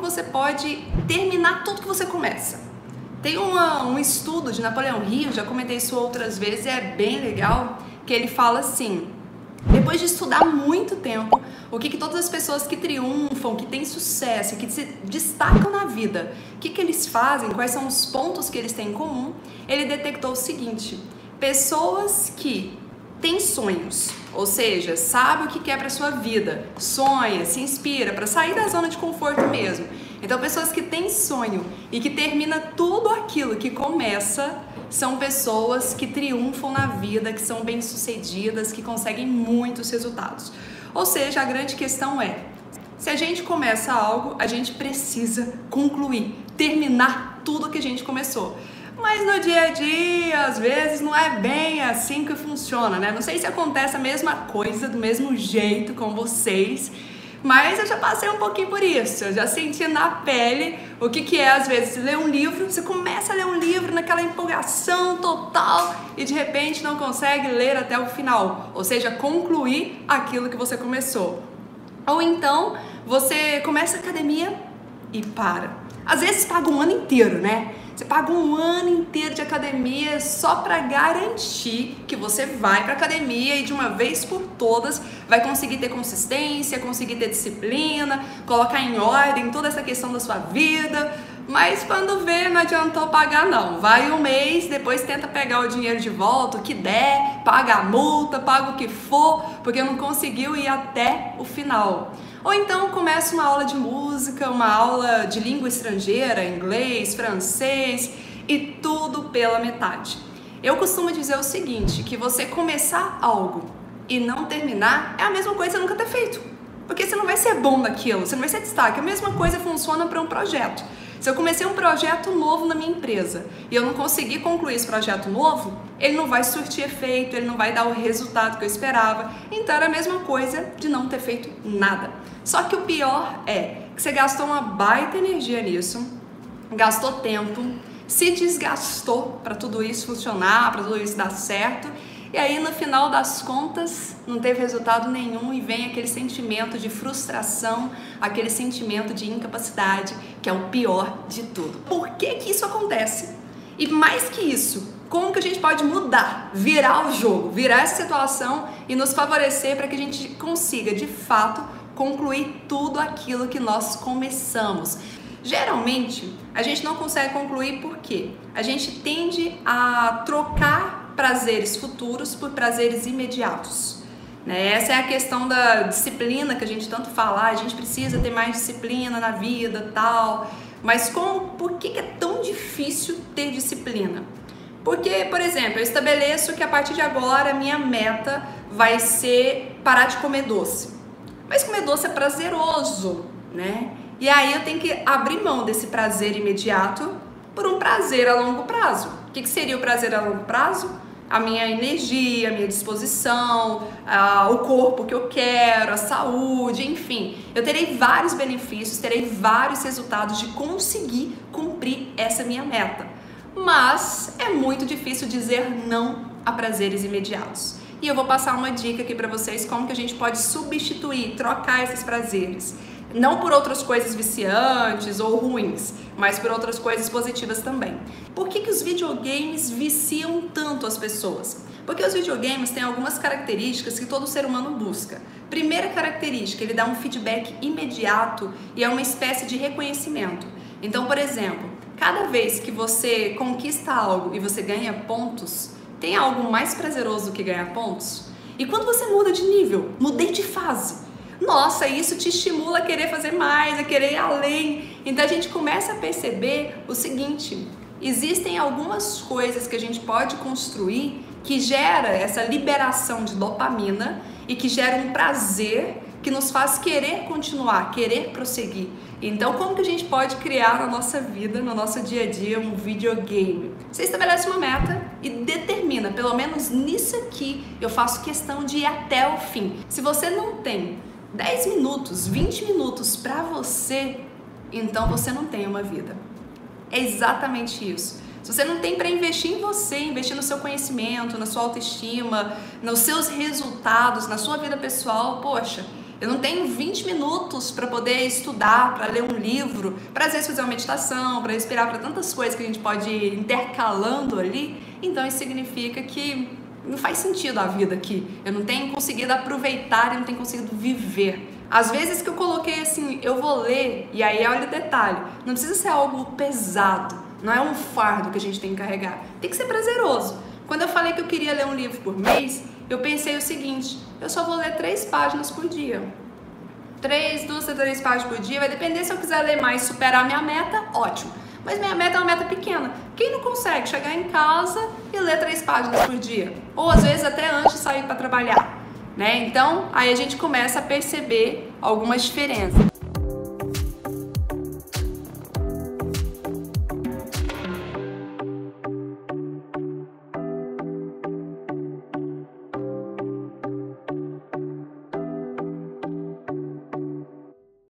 você pode terminar tudo que você começa. Tem um estudo de Napoleão Hill, já comentei isso outras vezes, é bem legal, que ele fala assim: depois de estudar muito tempo, o que todas as pessoas que triunfam, que têm sucesso, que se destacam na vida, o que eles fazem, quais são os pontos que eles têm em comum, ele detectou o seguinte: pessoas que têm sonhos, ou seja, sabe o que quer para sua vida, sonha, se inspira para sair da zona de conforto mesmo. Então, pessoas que têm sonho e que termina tudo aquilo que começa, são pessoas que triunfam na vida, que são bem-sucedidas, que conseguem muitos resultados. Ou seja, a grande questão é, se a gente começa algo, a gente precisa concluir, terminar tudo que a gente começou. Mas no dia a dia, às vezes, não é bem assim que funciona, né? Não sei se acontece a mesma coisa, do mesmo jeito com vocês, mas eu já passei um pouquinho por isso. Eu já senti na pele o que é, às vezes, ler um livro. Você começa a ler um livro naquela empolgação total e, de repente, não consegue ler até o final. Ou seja, concluir aquilo que você começou. Ou então, você começa a academia e para. Às vezes, paga um ano inteiro, né? Você paga um ano inteiro de academia só para garantir que você vai para academia e de uma vez por todas vai conseguir ter consistência, conseguir ter disciplina, colocar em ordem toda essa questão da sua vida. Mas quando vê, não adiantou pagar não. Vai um mês, depois tenta pegar o dinheiro de volta, o que der, paga a multa, paga o que for, porque não conseguiu ir até o final. Ou então começa uma aula de música, uma aula de língua estrangeira, inglês, francês, e tudo pela metade. Eu costumo dizer o seguinte, que você começar algo e não terminar é a mesma coisa que você nunca ter feito. Porque você não vai ser bom naquilo, você não vai ser destaque. A mesma coisa funciona para um projeto. Se eu comecei um projeto novo na minha empresa e eu não consegui concluir esse projeto novo, ele não vai surtir efeito, ele não vai dar o resultado que eu esperava. Então era a mesma coisa de não ter feito nada. Só que o pior é que você gastou uma baita energia nisso, gastou tempo, se desgastou para tudo isso funcionar, para tudo isso dar certo, e aí no final das contas não teve resultado nenhum e vem aquele sentimento de frustração, aquele sentimento de incapacidade, que é o pior de tudo. Por que isso acontece? E mais que isso, como que a gente pode mudar, virar o jogo, virar essa situação e nos favorecer para que a gente consiga de fato concluir tudo aquilo que nós começamos? Geralmente a gente não consegue concluir porque a gente tende a trocar prazeres futuros por prazeres imediatos, né? Essa é a questão da disciplina que a gente tanto fala, a gente precisa ter mais disciplina na vida, tal. Mas por que é tão difícil ter disciplina? Porque, por exemplo, eu estabeleço que a partir de agora a minha meta vai ser parar de comer doce. Mas comer doce é prazeroso, né? E aí eu tenho que abrir mão desse prazer imediato por um prazer a longo prazo. O que seria o prazer a longo prazo? A minha energia, a minha disposição, o corpo que eu quero, a saúde, enfim. Eu terei vários benefícios, terei vários resultados de conseguir cumprir essa minha meta. Mas é muito difícil dizer não a prazeres imediatos. E eu vou passar uma dica aqui para vocês como que a gente pode substituir, trocar esses prazeres. Não por outras coisas viciantes ou ruins, mas por outras coisas positivas também. Por que os videogames viciam tanto as pessoas? Porque os videogames têm algumas características que todo ser humano busca. Primeira característica, ele dá um feedback imediato e é uma espécie de reconhecimento. Então, por exemplo, cada vez que você conquista algo e você ganha pontos, tem algo mais prazeroso do que ganhar pontos? E quando você muda de nível, mudei de fase, nossa, isso te estimula a querer fazer mais, a querer ir além. Então a gente começa a perceber o seguinte: existem algumas coisas que a gente pode construir que gera essa liberação de dopamina e que gera um prazer que nos faz querer continuar, querer prosseguir. Então, como que a gente pode criar na nossa vida, no nosso dia a dia, um videogame? Você estabelece uma meta e determina, pelo menos nisso aqui, eu faço questão de ir até o fim. Se você não tem 10 minutos, 20 minutos para você, então você não tem uma vida. É exatamente isso. Se você não tem para investir em você, investir no seu conhecimento, na sua autoestima, nos seus resultados, na sua vida pessoal, poxa, Eu não tenho 20 minutos para poder estudar, para ler um livro, para às vezes fazer uma meditação, para respirar, para tantas coisas que a gente pode ir intercalando ali. Então isso significa que não faz sentido a vida aqui. Eu não tenho conseguido aproveitar, eu não tenho conseguido viver. Às vezes que eu coloquei assim, eu vou ler, e aí olha o detalhe, não precisa ser algo pesado, não é um fardo que a gente tem que carregar, tem que ser prazeroso. Quando eu falei que eu queria ler um livro por mês, eu pensei o seguinte, eu só vou ler 3 páginas por dia. 2 a 3 páginas por dia, vai depender se eu quiser ler mais, superar minha meta, ótimo. Mas minha meta é uma meta pequena. Quem não consegue chegar em casa e ler 3 páginas por dia? Ou às vezes até antes de sair para trabalhar, né? Então, aí a gente começa a perceber algumas diferenças.